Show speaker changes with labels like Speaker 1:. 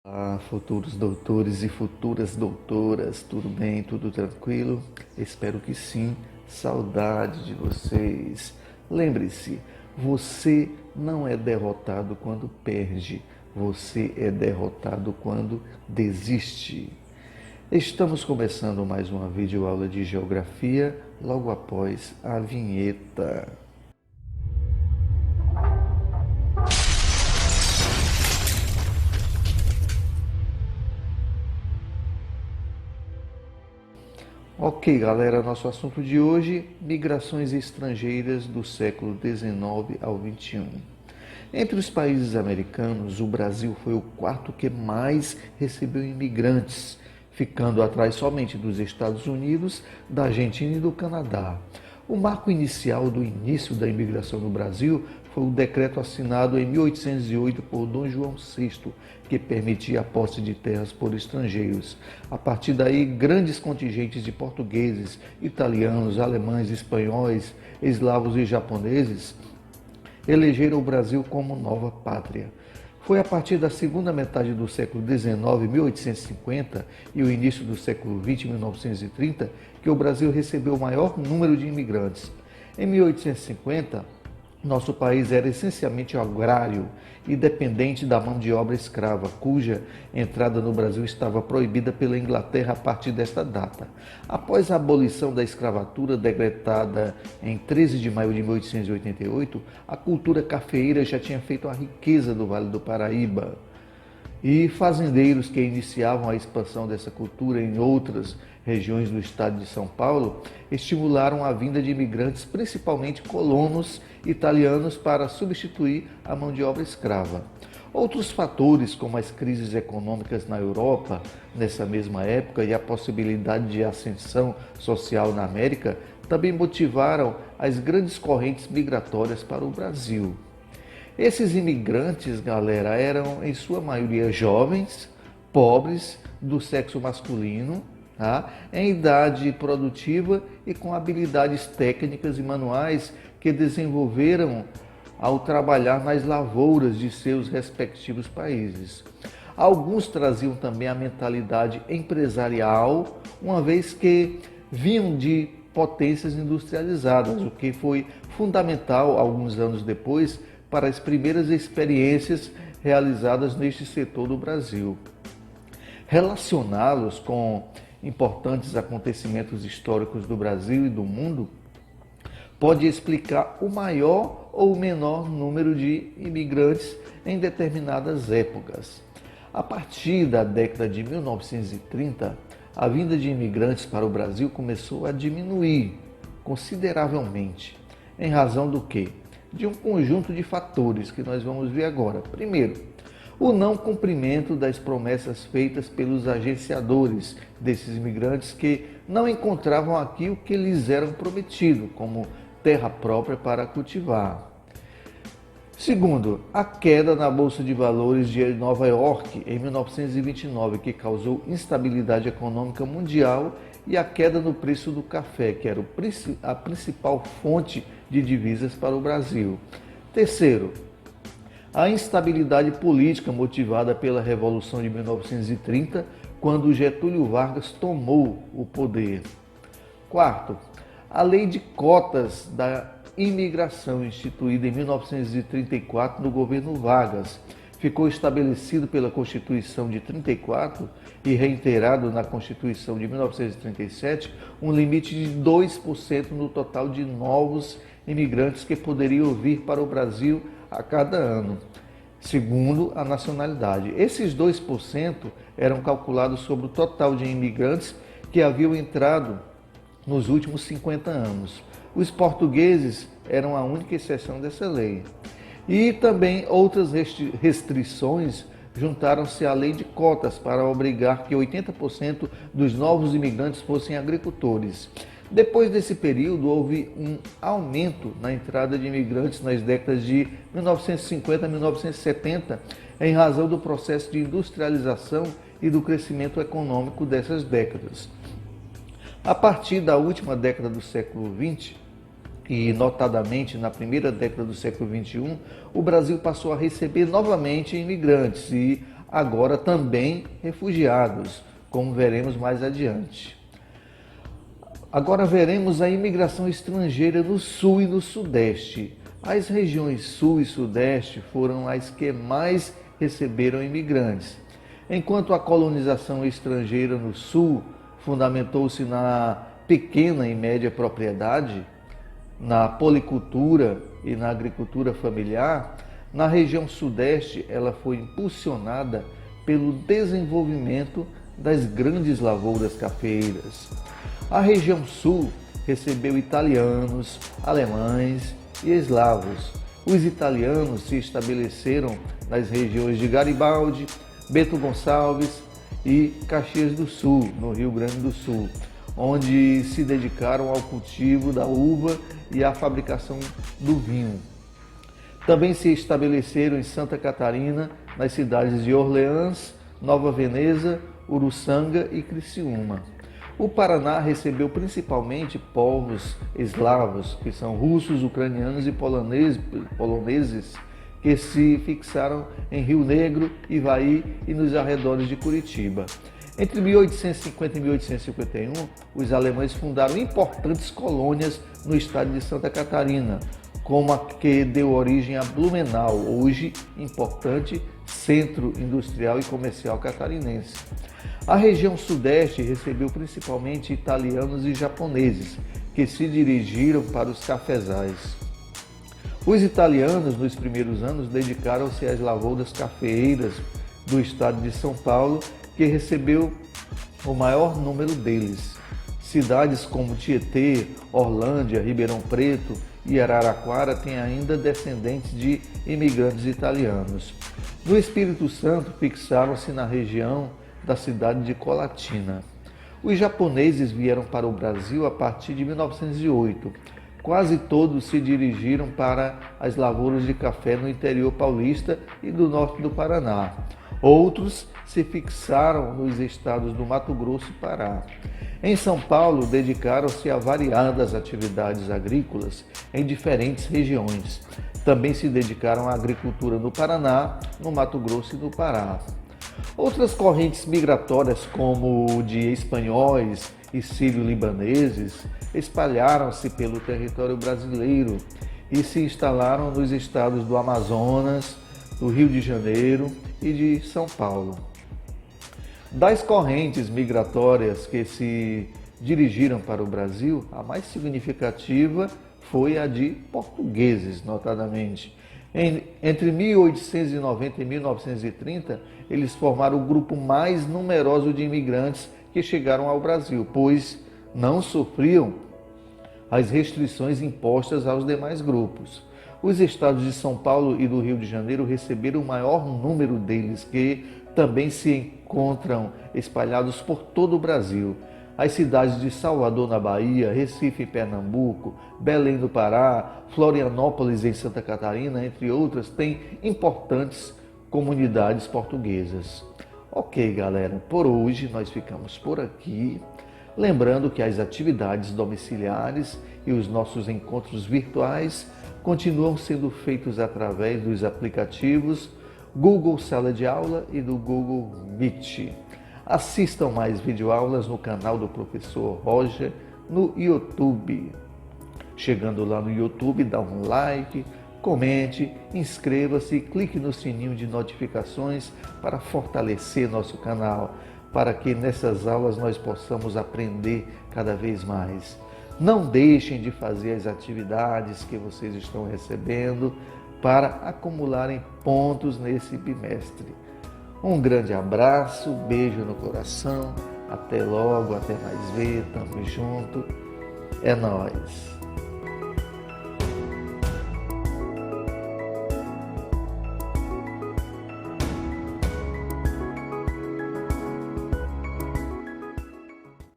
Speaker 1: Olá, futuros doutores e futuras doutoras, tudo bem, tudo tranquilo? Espero que sim, saudade de vocês. Lembre-se, você não é derrotado quando perde, você é derrotado quando desiste. Estamos começando mais uma videoaula de geografia, logo após a vinheta. Ok, galera, nosso assunto de hoje, migrações estrangeiras do século XIX ao XXI. Entre os países americanos, o Brasil foi o quarto que mais recebeu imigrantes, ficando atrás somente dos Estados Unidos, da Argentina e do Canadá. O marco inicial do início da imigração no Brasil foi o decreto assinado em 1808 por Dom João VI, que permitia a posse de terras por estrangeiros. A partir daí, grandes contingentes de portugueses, italianos, alemães, espanhóis, eslavos e japoneses elegeram o Brasil como nova pátria. Foi a partir da segunda metade do século XIX, 1850, e o início do século XX, 1930, que o Brasil recebeu o maior número de imigrantes. Em 1850, nosso país era essencialmente agrário e dependente da mão de obra escrava, cuja entrada no Brasil estava proibida pela Inglaterra a partir desta data. Após a abolição da escravatura, decretada em 13 de maio de 1888, a cultura cafeeira já tinha feito a riqueza do Vale do Paraíba. E fazendeiros que iniciavam a expansão dessa cultura em outras regiões do estado de São Paulo estimularam a vinda de imigrantes, principalmente colonos italianos, para substituir a mão de obra escrava. Outros fatores, como as crises econômicas na Europa nessa mesma época e a possibilidade de ascensão social na América, também motivaram as grandes correntes migratórias para o Brasil. Esses imigrantes, galera, eram em sua maioria jovens, pobres, do sexo masculino, tá? Em idade produtiva e com habilidades técnicas e manuais que desenvolveram ao trabalhar nas lavouras de seus respectivos países. Alguns traziam também a mentalidade empresarial, uma vez que vinham de potências industrializadas, o que foi fundamental alguns anos depois para as primeiras experiências realizadas neste setor do Brasil. Relacioná-los com importantes acontecimentos históricos do Brasil e do mundo pode explicar o maior ou menor número de imigrantes em determinadas épocas. A partir da década de 1930, a vinda de imigrantes para o Brasil começou a diminuir consideravelmente. Em razão do quê? De um conjunto de fatores que nós vamos ver agora. Primeiro, o não cumprimento das promessas feitas pelos agenciadores desses imigrantes que não encontravam aqui o que lhes era prometido, como terra própria para cultivar. Segundo, a queda na Bolsa de Valores de Nova York em 1929, que causou instabilidade econômica mundial, e a queda no preço do café, que era a principal fonte de divisas para o Brasil. Terceiro, a instabilidade política motivada pela Revolução de 1930, quando Getúlio Vargas tomou o poder. Quarto, a Lei de Cotas da Imigração, instituída em 1934 no governo Vargas, ficou estabelecido pela Constituição de 34 e reiterado na Constituição de 1937 um limite de 2% no total de novos imigrantes que poderiam vir para o Brasil a cada ano, segundo a nacionalidade. Esses 2% eram calculados sobre o total de imigrantes que haviam entrado nos últimos 50 anos. Os portugueses eram a única exceção dessa lei. E também outras restrições juntaram-se à lei de cotas para obrigar que 80% dos novos imigrantes fossem agricultores. Depois desse período, houve um aumento na entrada de imigrantes nas décadas de 1950 a 1970, em razão do processo de industrialização e do crescimento econômico dessas décadas. A partir da última década do século XX, e notadamente na primeira década do século XXI, o Brasil passou a receber novamente imigrantes e agora também refugiados, como veremos mais adiante. Agora veremos a imigração estrangeira no sul e no sudeste. As regiões sul e sudeste foram as que mais receberam imigrantes, enquanto a colonização estrangeira no sul fundamentou-se na pequena e média propriedade, na policultura e na agricultura familiar. Na região sudeste, ela foi impulsionada pelo desenvolvimento das grandes lavouras cafeeiras. A região sul recebeu italianos, alemães e eslavos. Os italianos se estabeleceram nas regiões de Garibaldi, Bento Gonçalves e Caxias do Sul, no Rio Grande do Sul, onde se dedicaram ao cultivo da uva e à fabricação do vinho. Também se estabeleceram em Santa Catarina, nas cidades de Orleans, Nova Veneza, Uruçanga e Criciúma. O Paraná recebeu principalmente povos eslavos, que são russos, ucranianos e poloneses, que se fixaram em Rio Negro, Ivaí e nos arredores de Curitiba. Entre 1850 e 1851, os alemães fundaram importantes colônias no estado de Santa Catarina, como a que deu origem a Blumenau, hoje importante centro industrial e comercial catarinense. A região sudeste recebeu principalmente italianos e japoneses, que se dirigiram para os cafezais. Os italianos, nos primeiros anos, dedicaram-se às lavouras cafeeiras do estado de São Paulo, que recebeu o maior número deles. Cidades como Tietê, Orlândia, Ribeirão Preto e Araraquara têm ainda descendentes de imigrantes italianos. No Espírito Santo, fixaram-se na região da cidade de Colatina. Os japoneses vieram para o Brasil a partir de 1908. Quase todos se dirigiram para as lavouras de café no interior paulista e do norte do Paraná. Outros se fixaram nos estados do Mato Grosso e Pará. Em São Paulo, dedicaram-se a variadas atividades agrícolas em diferentes regiões. Também se dedicaram à agricultura no Paraná, no Mato Grosso e no Pará. Outras correntes migratórias, como de espanhóis e sírio-libaneses, espalharam-se pelo território brasileiro e se instalaram nos estados do Amazonas, do Rio de Janeiro e de São Paulo. Das correntes migratórias que se dirigiram para o Brasil, a mais significativa foi a de portugueses, notadamente. Entre 1890 e 1930, eles formaram o grupo mais numeroso de imigrantes que chegaram ao Brasil, pois não sofriam as restrições impostas aos demais grupos. Os estados de São Paulo e do Rio de Janeiro receberam o maior número deles, que também se encontram espalhados por todo o Brasil. As cidades de Salvador, na Bahia, Recife, em Pernambuco, Belém do Pará, Florianópolis, em Santa Catarina, entre outras, têm importantes comunidades portuguesas. Ok, galera, por hoje nós ficamos por aqui. Lembrando que as atividades domiciliares e os nossos encontros virtuais continuam sendo feitos através dos aplicativos Google Sala de Aula e do Google Meet. Assistam mais videoaulas no canal do professor Roger no YouTube. Chegando lá no YouTube, dá um like, comente, inscreva-se e clique no sininho de notificações para fortalecer nosso canal, para que nessas aulas nós possamos aprender cada vez mais. Não deixem de fazer as atividades que vocês estão recebendo para acumularem pontos nesse bimestre. Um grande abraço, beijo no coração, até logo, até mais ver, tamo junto, é nóis!